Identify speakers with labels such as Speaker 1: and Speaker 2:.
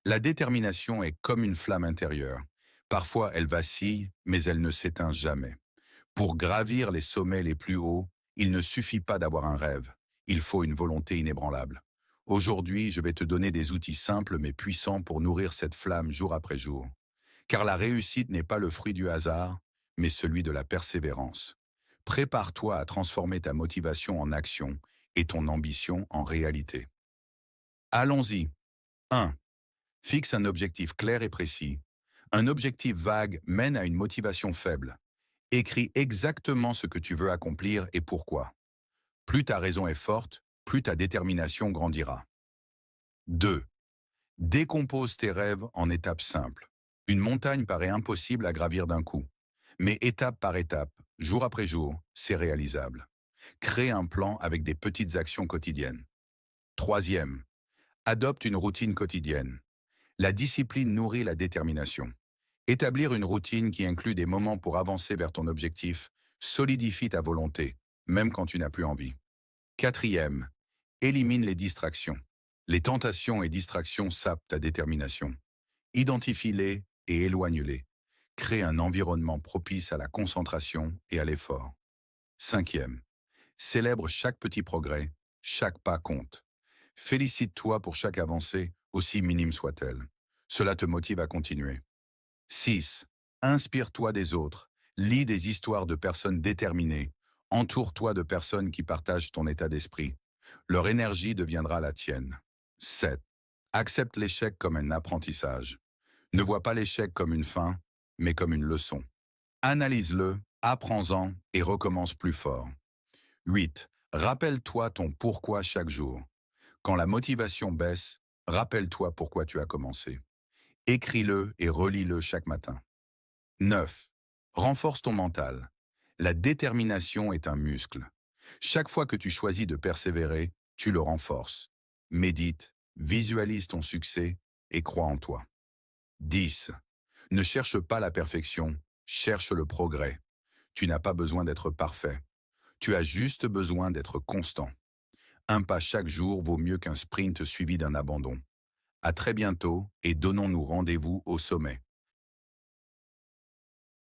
Speaker 1: La détermination est comme une flamme intérieure. Parfois, elle vacille, mais elle ne s'éteint jamais. Pour gravir les sommets les plus hauts, il ne suffit pas d'avoir un rêve. Il faut une volonté inébranlable. Aujourd'hui, je vais te donner des outils simples mais puissants pour nourrir cette flamme jour après jour. Car la réussite n'est pas le fruit du hasard, mais celui de la persévérance. Prépare-toi à transformer ta motivation en action et ton ambition en réalité. Allons-y. 1. Fixe un objectif clair et précis. Un objectif vague mène à une motivation faible. Écris exactement ce que tu veux accomplir et pourquoi. Plus ta raison est forte, plus ta détermination grandira. 2. Décompose tes rêves en étapes simples. Une montagne paraît impossible à gravir d'un coup. Mais étape par étape, jour après jour, c'est réalisable. Crée un plan avec des petites actions quotidiennes. Troisième, adopte une routine quotidienne. La discipline nourrit la détermination. Établir une routine qui inclut des moments pour avancer vers ton objectif solidifie ta volonté, même quand tu n'as plus envie. Quatrième, élimine les distractions. Les tentations et distractions sapent ta détermination. Identifie-les et éloigne-les. Crée un environnement propice à la concentration et à l'effort. Cinquième, célèbre chaque petit progrès, chaque pas compte. Félicite-toi pour chaque avancée, aussi minime soit-elle. Cela te motive à continuer. 6. Inspire-toi des autres. Lis des histoires de personnes déterminées. Entoure-toi de personnes qui partagent ton état d'esprit. Leur énergie deviendra la tienne. 7. Accepte l'échec comme un apprentissage. Ne vois pas l'échec comme une fin, mais comme une leçon. Analyse-le, apprends-en et recommence plus fort. 8. Rappelle-toi ton pourquoi chaque jour. Quand la motivation baisse, rappelle-toi pourquoi tu as commencé. Écris-le et relis-le chaque matin. 9. Renforce ton mental. La détermination est un muscle. Chaque fois que tu choisis de persévérer, tu le renforces. Médite, visualise ton succès et crois en toi. 10. Ne cherche pas la perfection, cherche le progrès. Tu n'as pas besoin d'être parfait. Tu as juste besoin d'être constant. Un pas chaque jour vaut mieux qu'un sprint suivi d'un abandon. À très bientôt et donnons-nous rendez-vous au sommet.